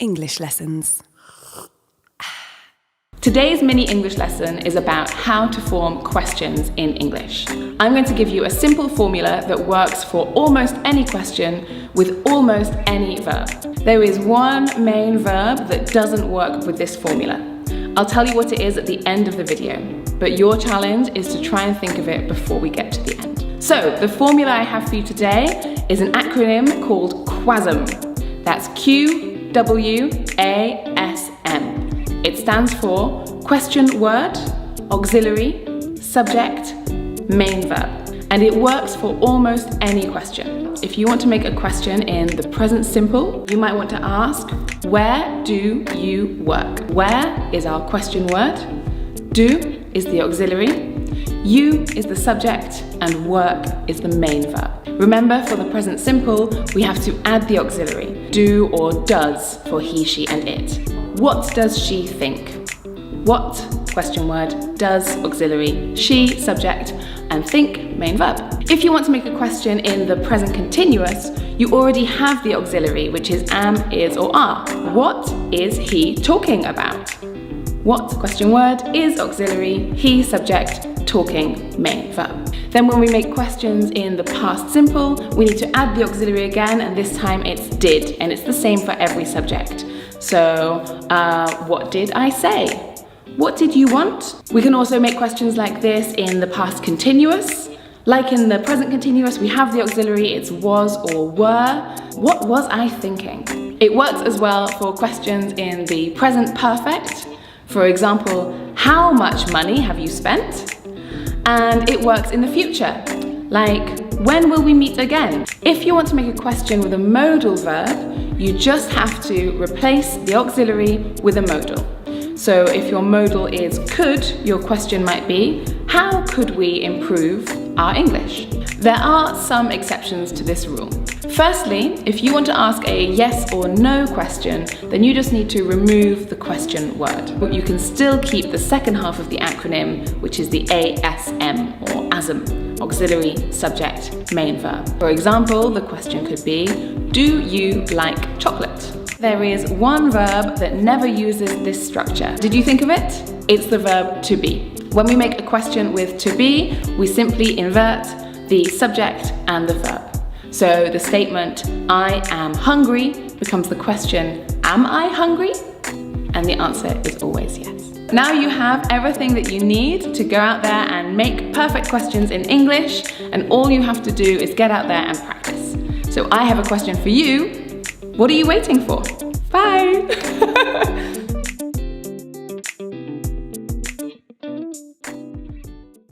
English lessons. Today's mini English lesson is about how to form questions in English. I'm going to give you a simple formula that works for almost any question with almost any verb. There is one main verb that doesn't work with this formula. I'll tell you what it is at the end of the video, but your challenge is to try and think of it before we get to the end. So, the formula I have for you today is an acronym called QWASM. That's QWASM. It stands for question word, auxiliary, subject, main verb. And it works for almost any question. If you want to make a question in the present simple, you might want to ask, where do you work? Where is our question word, do is the auxiliary, you is the subject, and work is the main verb. Remember, for the present simple, we have to add the auxiliary, do or does for he, she, and it. What does she think? What, question word, does, auxiliary, she, subject, and think, main verb. If you want to make a question in the present continuous, you already have the auxiliary, which is am, is, or are. What is he talking about? What, question word, is auxiliary, he, subject, talking, main verb. Then when we make questions in the past simple, we need to add the auxiliary again, and this time it's did, and it's the same for every subject. So, what did I say? What did you want? We can also make questions like this in the past continuous. Like in the present continuous, we have the auxiliary, it's was or were. What was I thinking? It works as well for questions in the present perfect. For example, how much money have you spent? And it works in the future, like, when will we meet again? If you want to make a question with a modal verb, you just have to replace the auxiliary with a modal. So if your modal is could, your question might be, how could we improve our English? There are some exceptions to this rule. Firstly, if you want to ask a yes or no question, then you just need to remove the question word. You can still keep the second half of the acronym, which is the ASM or ASM, auxiliary, subject, main verb. For example, the question could be, do you like chocolate? There is one verb that never uses this structure. Did you think of it? It's the verb to be. When we make a question with to be, we simply invert the subject and the verb. So the statement, I am hungry, becomes the question, am I hungry? And the answer is always yes. Now you have everything that you need to go out there and make perfect questions in English, and all you have to do is get out there and practice. So I have a question for you. What are you waiting for? Bye!